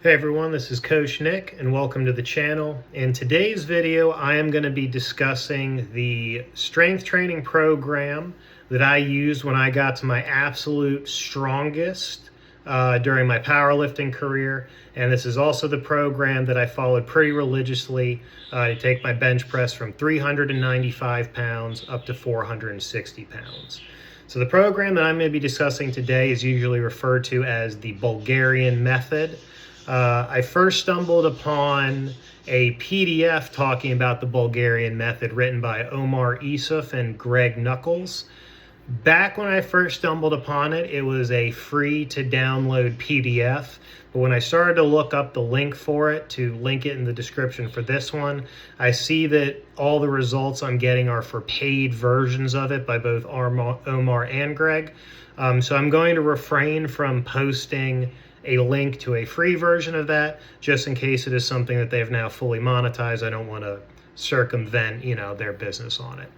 Hey everyone, this is Coach Nick and welcome to the channel. In today's video, I am going to be discussing the strength training program that I used when I got to my absolute strongest during my powerlifting career. And this is also the program that I followed pretty religiously to take my bench press from 395 pounds up to 460 pounds. So the program that I'm going to be discussing today is usually referred to as the Bulgarian Method. I first stumbled upon a PDF talking about the Bulgarian Method written by Omar Isuf and Greg Knuckles. Back when I first stumbled upon it, it was a free to download PDF. But when I started to look up the link for it, to link it in the description for this one, I see that all the results I'm getting are for paid versions of it by both Omar and Greg. So I'm going to refrain from posting a link to a free version of that, just in case it is something that they've now fully monetized. I don't want to circumvent, their business on it.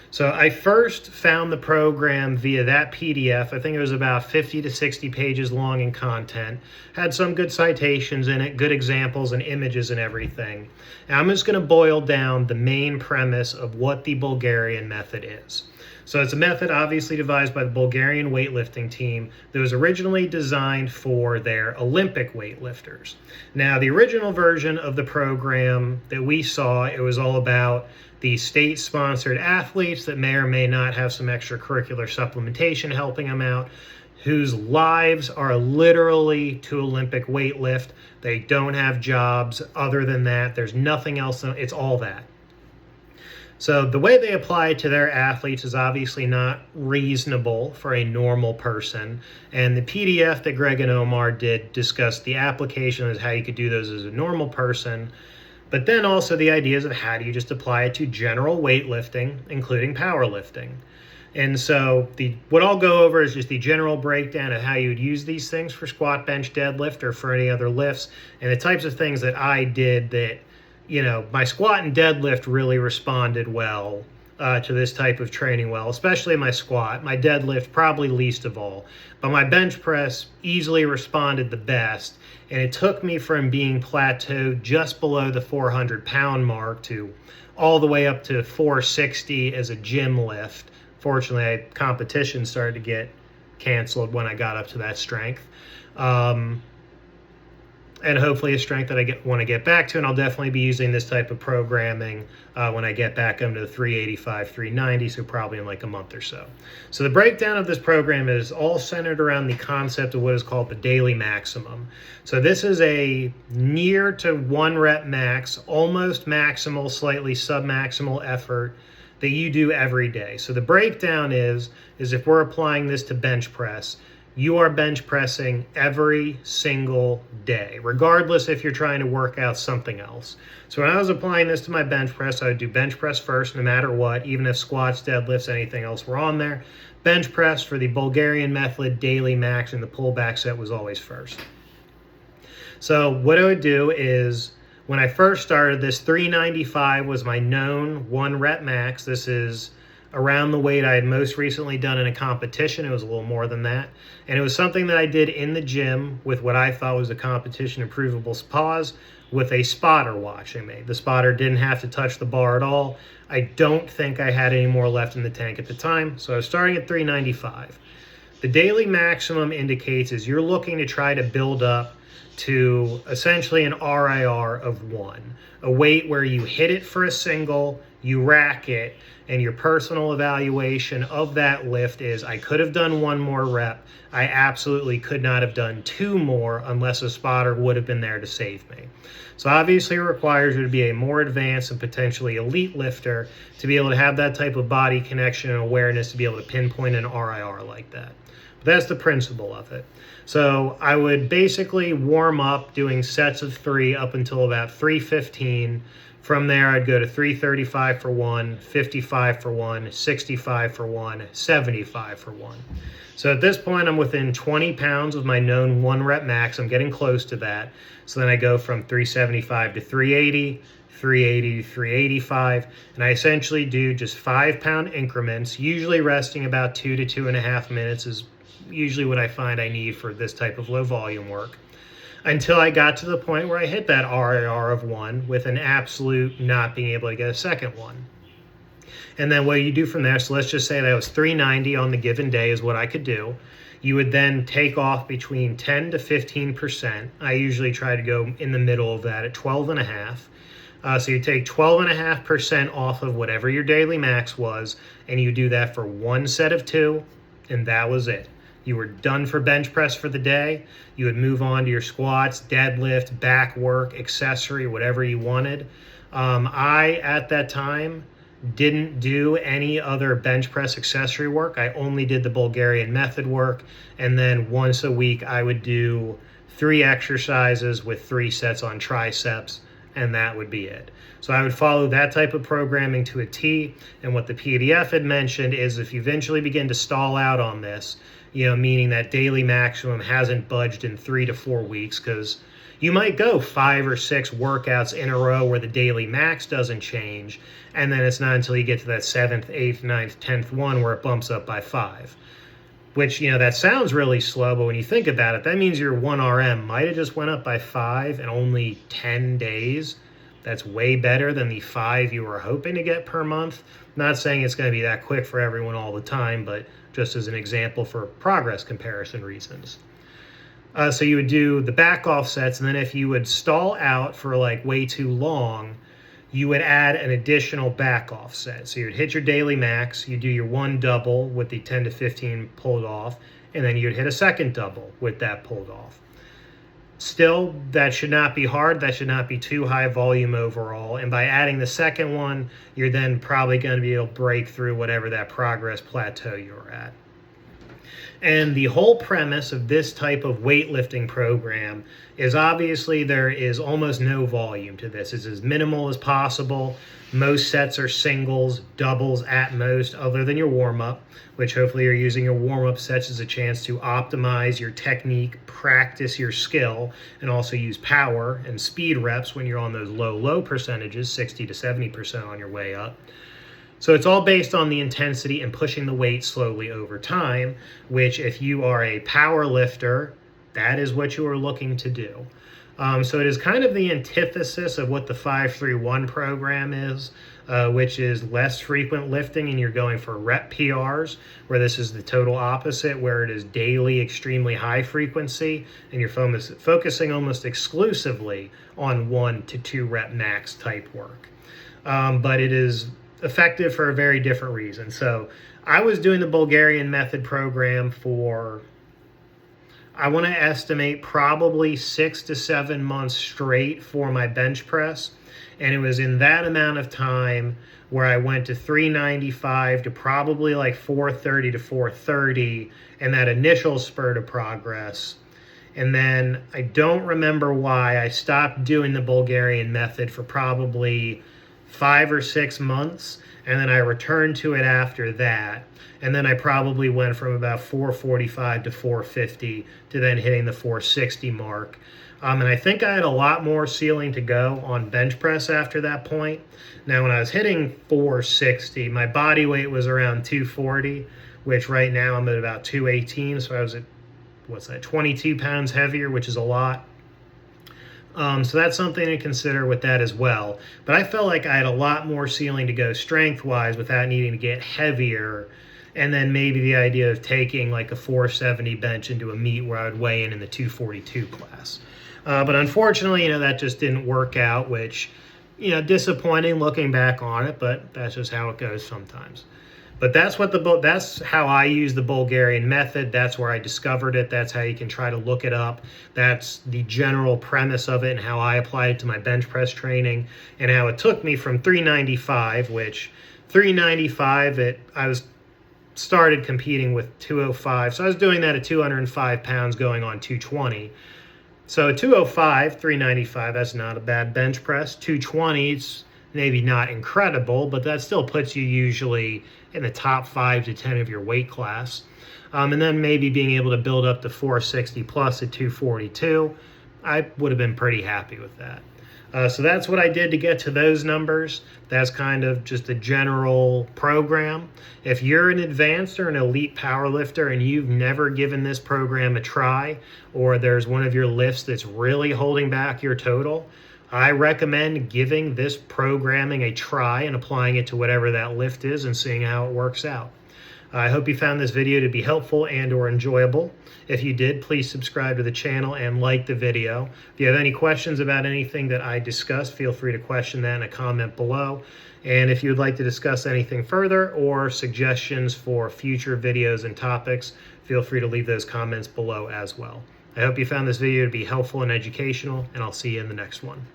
So I first found the program via that PDF. I think it was about 50 to 60 pages long in content. Had some good citations in it, good examples and images and everything. And I'm just going to boil down the main premise of what the Bulgarian Method is. So it's a method obviously devised by the Bulgarian weightlifting team that was originally designed for their Olympic weightlifters. Now, the original version of the program that we saw, it was all about the state-sponsored athletes that may or may not have some extracurricular supplementation helping them out, whose lives are literally to Olympic weightlift. They don't have jobs other than that. There's nothing else. It's all that. So the way they apply it to their athletes is obviously not reasonable for a normal person. And the PDF that Greg and Omar did discuss the application of how you could do those as a normal person, but then also the ideas of how do you just apply it to general weightlifting, including powerlifting. And so what I'll go over is just the general breakdown of how you would use these things for squat, bench, deadlift, or for any other lifts, and the types of things that I did that, my squat and deadlift really responded well to this type of training especially my squat. My deadlift probably least of all, but my bench press easily responded the best. And it took me from being plateaued just below the 400-pound mark to all the way up to 460 as a gym lift. Fortunately, competition started to get canceled when I got up to that strength. And hopefully a strength that I want to get back to, and I'll definitely be using this type of programming when I get back up to the 385, 390, so probably in like a month or so. So the breakdown of this program is all centered around the concept of what is called the daily maximum. So this is a near to 1 rep max, almost maximal, slightly submaximal effort that you do every day. So the breakdown is if we're applying this to bench press, you are bench pressing every single day, regardless if you're trying to work out something else. So when I was applying this to my bench press, I would do bench press first, no matter what, even if squats, deadlifts, anything else were on there. Bench press for the Bulgarian Method, daily max, and the pullback set was always first. So what I would do is, when I first started this, 395 was my known 1 rep max. This is around the weight I had most recently done in a competition. It was a little more than that. And it was something that I did in the gym with what I thought was a competition improvable pause with a spotter watching me. The spotter didn't have to touch the bar at all. I don't think I had any more left in the tank at the time. So I was starting at 395. The daily maximum indicates is you're looking to try to build up to essentially an RIR of 1, a weight where you hit it for a single, you rack it, and your personal evaluation of that lift is, I could have done 1 more rep. I absolutely could not have done 2 more unless a spotter would have been there to save me. So obviously it requires you to be a more advanced and potentially elite lifter to be able to have that type of body connection and awareness to be able to pinpoint an RIR like that. But that's the principle of it. So I would basically warm up doing sets of 3 up until about 315. From there, I'd go to 335 for 1, 55 for 1, 65 for 1, 75 for 1. So at this point, I'm within 20 pounds of my known 1 rep max. I'm getting close to that. So then I go from 375 to 380, 380 to 385, and I essentially do just 5-pound increments, usually resting about 2 to 2.5 minutes is usually what I find I need for this type of low volume work. until I got to the point where I hit that RAR of 1 with an absolute not being able to get a second one. And then what you do from there, so let's just say that was 390 on the given day is what I could do. You would then take off between 10 to 15%. I usually try to go in the middle of that at 12.5. So you take 12.5% off of whatever your daily max was, and you do that for one set of 2, and that was it. You were done for bench press for the day. You would move on to your squats, deadlift, back work, accessory, whatever you wanted. I, at that time, didn't do any other bench press accessory work. I only did the Bulgarian Method work, and then once a week I would do 3 exercises with 3 sets on triceps, and that would be it. So I would follow that type of programming to a T, and what the PDF had mentioned is if you eventually begin to stall out on this, meaning that daily maximum hasn't budged in 3 to 4 weeks, because you might go 5 or 6 workouts in a row where the daily max doesn't change, and then it's not until you get to that 7th, 8th, 9th, 10th one where it bumps up by 5. Which, that sounds really slow, but when you think about it, that means your 1RM might have just went up by 5 in only 10 days. That's way better than the 5 you were hoping to get per month. Not saying it's going to be that quick for everyone all the time, but just as an example for progress comparison reasons. So you would do the back off sets, and then if you would stall out for like way too long, you would add an additional back off set. So you would hit your daily max, you do your 1 double with the 10 to 15 pulled off, and then you'd hit a second double with that pulled off. Still, that should not be hard. That should not be too high volume overall. And by adding the second one, you're then probably going to be able to break through whatever that progress plateau you're at. And the whole premise of this type of weightlifting program is obviously there is almost no volume to this. It's as minimal as possible. Most sets are singles, doubles at most, other than your warm-up, which hopefully you're using your warm-up sets as a chance to optimize your technique, practice your skill, and also use power and speed reps when you're on those low percentages, 60 to 70% on your way up. So it's all based on the intensity and pushing the weight slowly over time, which if you are a power lifter, that is what you are looking to do. So it is kind of the antithesis of what the 5-3-1 program is, which is less frequent lifting and you're going for rep PRs, where this is the total opposite, where it is daily, extremely high frequency, and you're focusing almost exclusively on 1 to 2 rep max type work. But it is effective for a very different reason. So I was doing the Bulgarian Method program for, I want to estimate, probably 6 to 7 months straight for my bench press. And it was in that amount of time where I went to 395 to probably like 430 to 430 and that initial spurt of progress. And then I don't remember why I stopped doing the Bulgarian Method for probably 5 or 6 months, and then I returned to it after that. And then I probably went from about 445 to 450 to then hitting the 460 mark. And I think I had a lot more ceiling to go on bench press after that point. Now, when I was hitting 460, my body weight was around 240, which right now I'm at about 218. So I was at, 22 pounds heavier, which is a lot. So that's something to consider with that as well. But I felt like I had a lot more ceiling to go strength-wise without needing to get heavier. And then maybe the idea of taking like a 470 bench into a meet where I would weigh in the 242 class. But unfortunately, that just didn't work out, which, disappointing looking back on it, but that's just how it goes sometimes. But that's how I use the Bulgarian Method. That's where I discovered it. That's how you can try to look it up. That's the general premise of it and how I applied it to my bench press training and how it took me from 395, which 395, I started competing with 205. So I was doing that at 205 pounds going on 220. So 205, 395, that's not a bad bench press. 220, it's maybe not incredible, but that still puts you usually in the top 5 to 10 of your weight class. And then maybe being able to build up to 460 plus at 242, I would have been pretty happy with that. So that's what I did to get to those numbers. That's kind of just a general program. If you're an advanced or an elite powerlifter and you've never given this program a try, or there's one of your lifts that's really holding back your total, I recommend giving this programming a try and applying it to whatever that lift is and seeing how it works out. I hope you found this video to be helpful and or enjoyable. If you did, please subscribe to the channel and like the video. If you have any questions about anything that I discussed, feel free to question that in a comment below. And if you would like to discuss anything further or suggestions for future videos and topics, feel free to leave those comments below as well. I hope you found this video to be helpful and educational, and I'll see you in the next one.